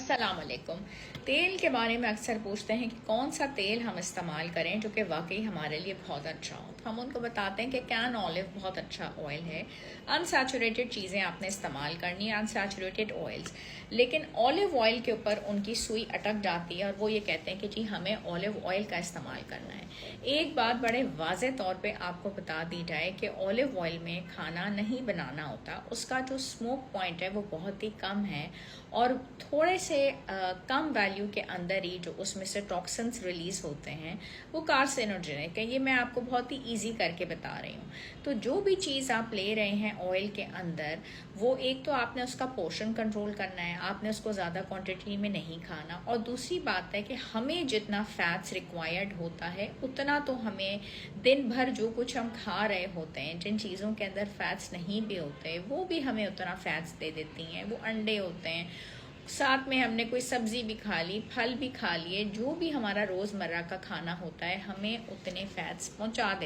अस्सलाम वालेकुम। तेल के बारे में अक्सर पूछते हैं कि कौन सा तेल हम इस्तेमाल करें जो कि वाकई हमारे लिए बहुत अच्छा हो। तो हम उनको बताते हैं कि कैन ऑलिव बहुत अच्छा ऑयल है। अनसैचुरेटेड चीज़ें आपने इस्तेमाल करनी है, अनसैचुरेटेड ऑयल्स। लेकिन ऑलिव ऑयल के ऊपर उनकी सुई अटक जाती है और वो ये कहते हैं कि जी हमें ऑलिव ऑयल का इस्तेमाल करना है। एक बात बड़े वाज़े तौर पे आपको बता दी जाए कि ऑलिव ऑयल में खाना नहीं बनाना होता, उसका जो स्मोक पॉइंट है वो बहुत ही कम है और थोड़े से कम वैल्यू के अंदर ही जो उसमें से टॉक्सिन्स रिलीज होते हैं वो कार्सिनोजेनिक है। ये मैं आपको बहुत ही इजी करके बता रही हूँ। तो जो भी चीज़ आप ले रहे हैं ऑयल के अंदर, वो एक तो आपने उसका पोर्शन कंट्रोल करना है, आपने उसको ज़्यादा क्वांटिटी में नहीं खाना, और दूसरी बात है कि हमें जितना फैट्स रिक्वायर्ड होता है उतना तो हमें दिन भर जो कुछ हम खा रहे होते हैं, जिन चीज़ों के अंदर फैट्स नहीं भी होते वो भी हमें उतना फैट्स दे देती हैं। वो अंडे होते हैं, साथ में हमने कोई सब्जी भी खा ली, फल भी खा लिए, जो भी हमारा रोज़मर्रा का खाना होता है हमें उतने फैट्स पहुंचा देते हैं।